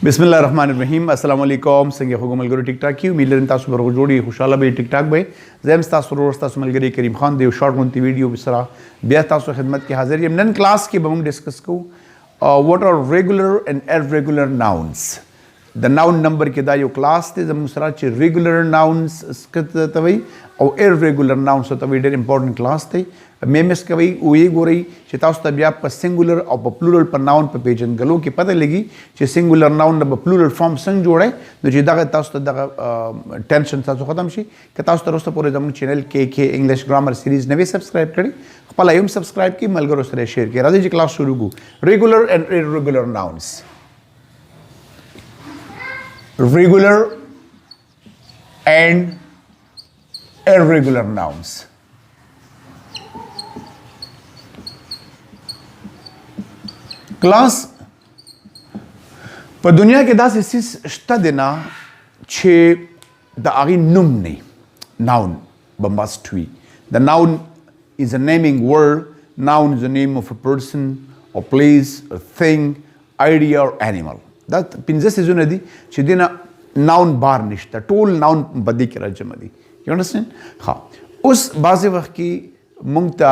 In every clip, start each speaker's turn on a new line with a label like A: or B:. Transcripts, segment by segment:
A: बिस्मिल्लाहिर्रहमानिर्रहीम अस्सलाम वालेकुम संगे हो मलगरो टिक टाक की उम्मीद लरन तासु बर जोड़ी खुशाला बे टिक टाक बे जेम तासु रोज तासु मलगरी करीम खान देव शॉर्ट मुंती वीडियो बिसरा बिया तासु खिदमत के हाजिर यम नन क्लास के बम डिस्कस को what are regular and irregular nouns द नाउन नंबर के दा यो क्लास ते जम सरा च रेगुलर नाउन्स तवई और इररेगुलर नाउन्स तवई डेर इंपॉर्टेंट क्लास थे मेमस कवई उये गोरई च तासु तबिया प सिंगुलर और प प्लूरल पर नाउन पे पेजन गलो के पता लगी च सिंगुलर नाउन ब प्लूरल फॉर्म संग जोड़े तो जे दागा तासु दागा टेंशन तासु खत्म शी के तासु तरस पूरे जम चैनल के इंग्लिश ग्रामर सीरीज नवे सब्सक्राइब करी पला यम सब्सक्राइब की मलगरो सरे शेयर के राजे जी क्लास शुरू गु regular and irregular nouns regular and irregular nouns. Class पर दुनिया के दास इसी स्टा देना छे द आगे नुम नहीं noun must be the noun is a naming word. Noun is the name of a person or place, a thing, idea or animal. that pinze sezone di chidina noun bar nishta tool noun badi kira jamadi. You understand? Ha us baze waqt ki mungta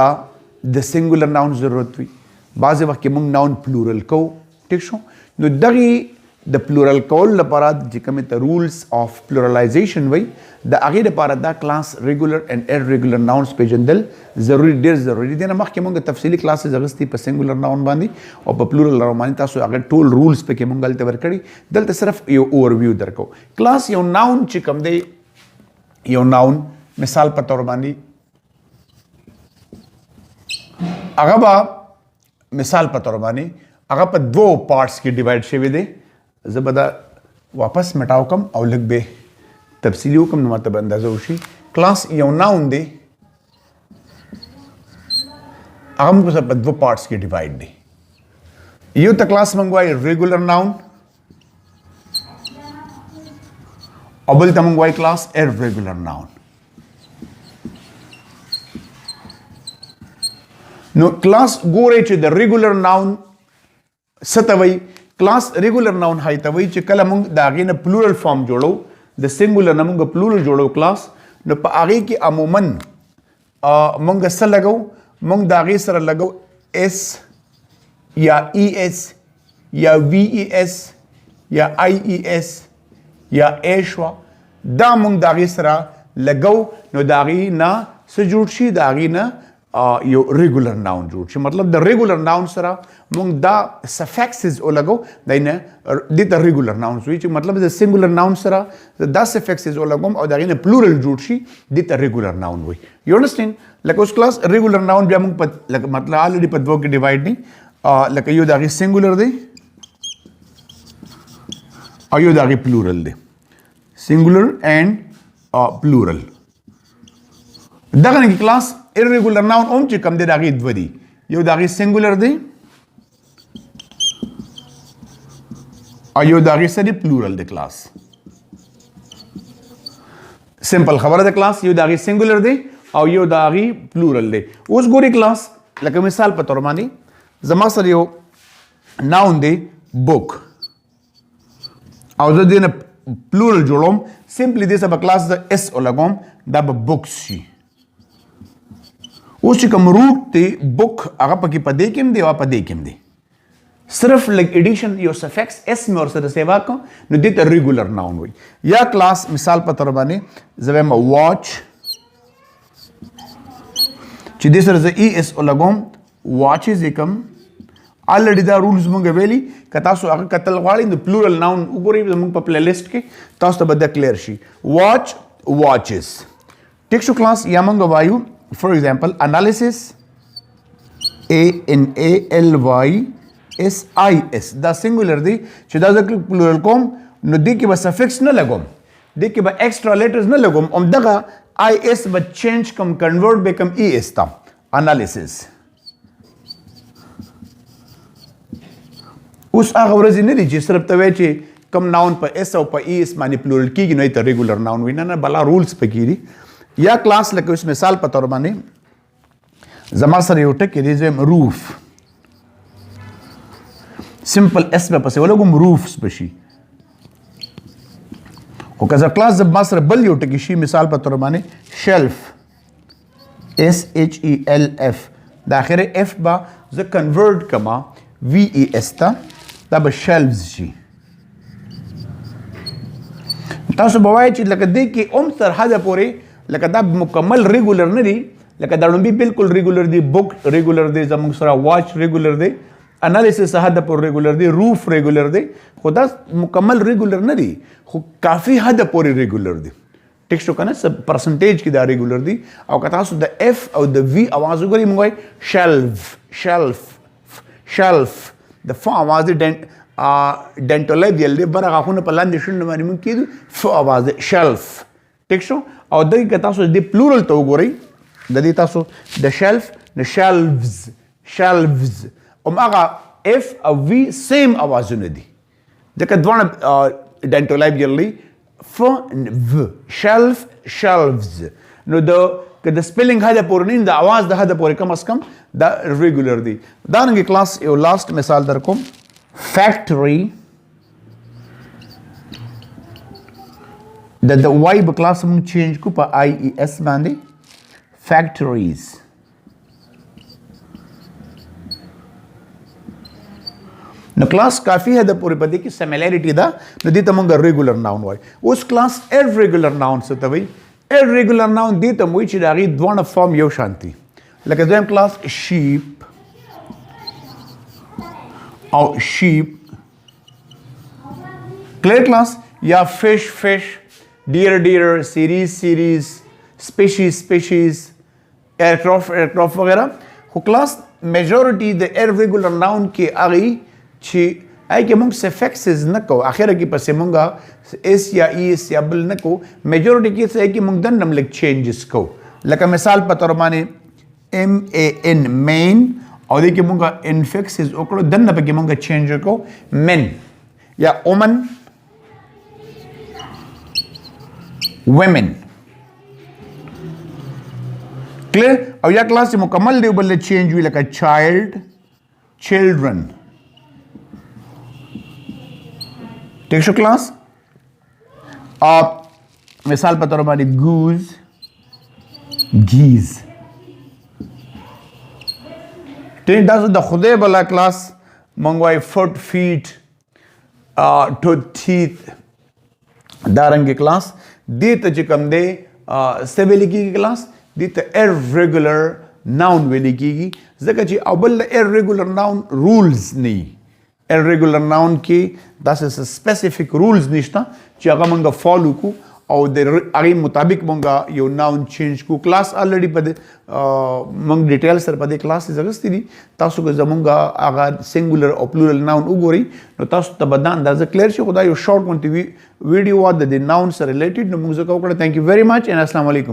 A: the singular noun zarurat hui baze waqt ki mung noun plural ko ठीक show no dagi the plural call la parad jikame the rules of pluralization way the agi de parad da class regular and irregular nouns pe jandal zaruri der zaruri dena mak ke monga tafsili classes agasti pe singular noun bandi aur pe plural noun mani tasu agar tool rules pe ke mongal te workadi dal te sirf yo overview darko class yo noun chikam de yo noun misal pa tor bandi agaba misal pa tor bandi अगर पर दो पार्ट्स की डिवाइड शेवे दे ज़बदा वापस मिटाओ कम और लग बे तफसीलियों कम नमातब अंदाज़ा उशी क्लास यो नाउन दे अगम को सब दो पार्ट्स की डिवाइड दे यो तक क्लास मंगवाई रेगुलर नाउन अबल तमंगवाई क्लास इररेगुलर नाउन नो क्लास गोरे च द रेगुलर नाउन सतवई क्लास रेगुलर नाउन हाई तवई च कल मंग दागे न प्लूरल फॉर्म जोड़ो द सिंगुलर न मंग प्लूरल जोड़ो क्लास न आगे की अमूमन मंग स लगो मंग दागे सर लगो एस या ई एस या वी ई एस या आई ई एस या एशवा दा मंग दागे सर लगो न दागे ना सजुड़शी दागे ना यो रेगुलर नाउन जोड़ मतलब द रेगुलर नाउन सरा मंग दा सफिक्सेस ओ लगो दैने द रेगुलर नाउन हुई मतलब द सिंगुलर नाउन सरा द सफिक्सेस ओ लगो और दागिने प्लूरल जोड़शी द रेगुलर नाउन हुई. यू अंडरस्टैंड लाइक उस क्लास रेगुलर नाउन भी मंग मतलब ऑलरेडी पदवो के डिवाइड नहीं लाइक यो दागी सिंगुलर दे और यो दागी प्लूरल दे सिंगुलर एंड प्लूरल दगन की class irregular noun om chikam de dagi dwadi yo dagi singular de ayo dagi sari plural de class simple khabar de class yo dagi singular de ayo dagi plural de us gori class like misal pator mani zama sar yo noun de book aw de na plural jolom simply this ab class the s olagom da books shi उस कम रूट ते बुक आगा पकी पदे किम दे वा पदे किम दे सिर्फ like addition यो suffix S में और सर सेवा को न दे द रेगुलर नाउन हुई या क्लास मिसाल पतर बने जब हम वॉच चिदे सर ज ई एस लगोम वॉचेस एकम ऑलरेडी द रूल्स मंगे वेली कतासो आगा कतल वाली द प्लूरल नाउन उगोरी मंग प प्लेलिस्ट के तास त बद clear she watch watches text class या मंग वायु. For example, analysis, A-N-A-L-Y-S-I-S. The singular di, chida the plural kom, no di ki ba suffix na lagom. Di ki ba extra letters na lagom. Daga I-S ba change kam convert become E-S tam. Analysis. Us agawrazi ne di jisrab taweche kam noun pa S or pa E-S mani plural ki no ita regular noun wina na bala rules pa kiri. या क्लास लगे उस मिसाल पतौर माने जमा सर योटे के regime roof simple S में पसे वो लोग रूफ्स बशी خو که زه کلاس زما سره بل یو ټکي شي مثال په تور باندې شیلف SHELF د اخره اف با زه کنورټ کما VES ته دا به شیلفز شي تاسو به وایئ چې لکه دې کې اوم تر حده پورې لکه دا مکمل ریګولر نه دي لکه دا لومبي بالکل ریګولر دي بوک ریګولر دی زموږ سره واچ ریګولر دی انالیسس حد پر ریګولر دی روف ریګولر دی خو دا مکمل ریګولر نه دي خو کافي حد پورې ریګولر دي ټیک شو کنه سب پرسنټیج کې دا ریګولر دي او که تاسو د اف او د وی आवाज وګورئ موږ وایي شیلف د ف आवाज ډنټولایبیل دی بر غاښونه په لاندې شونډو باندې موږ کېدو ف आवाज شیلف ټیک شو او دغه که تاسو د پلورل ته وګورئ د دې تاسو د شیلف د شیلفز هغه اف او وی سیم आवाजونه دي ځکه دواړه ډنټولایبیل دی ف و شیلفز نو که د سپیلنګ هدا پورې نه د आवाज د هدا پورې کم از کم دا ریګولر دی دا رنګ کلاس یو لاست مثال در کوم فیکټری د وای په کلاس موږ چینج کو په IES باندې فیکټریز نو کلاس کافی حد پورې پدې کې سیملیرټی ده نو دې ته موږ ریګولر ناون وای اوس کلاس irregular noun څه ته وای irregular noun دې ته وای چې دا غي دوه فارم یو شانتي لکه دویم کلاس sheep او sheep clear class یا fish deer series species aircraft وغیرہ خو کلاس میجورټي د irregular noun کې اغي چې آی کې موږ سفکسز نه کو اخره کې پسې موږ اس یا ایس یا بل نه کو میجورټي کې څه کې موږ د نم لیک چینجز کو لکه مثال په تور باندې MAN مین او دې کې موږ انفکسز وکړو د نه په کې موږ چینج کو men یا woman women clear او یا کلاس مکمل دی بل چینج وی لکه children ٹھیک شو کلاس آپ مثال په تور باندې goose geese ټیک دا د خدای بلا کلاس منګوای foot feet tooth teeth دارنګ کلاس دې ته چې کوم دی سویل کېږي کلاس دې ته irregular noun ویل کېږي ځکه چې اول irregular noun rules نه irregular noun کې داسې specific rules نشته چې هغه موږ فالو کو او د هغې مطابق موږ یو ناون چینج کو کلاس الریډي په موږ ډیټیل سره په دې کلاس اخیستې دي تاسو که زموږ هغه سنګولر او پلورل ناون وګورئ نو تاسو ته به دا اندازه کلیر شي خو دا یو شارټ غونټې ویډیو وه د دې ناون سره ریلیټډ نو موږ ځکه وکړه تھینک یو ویری مچ اینڈ السلام علیکم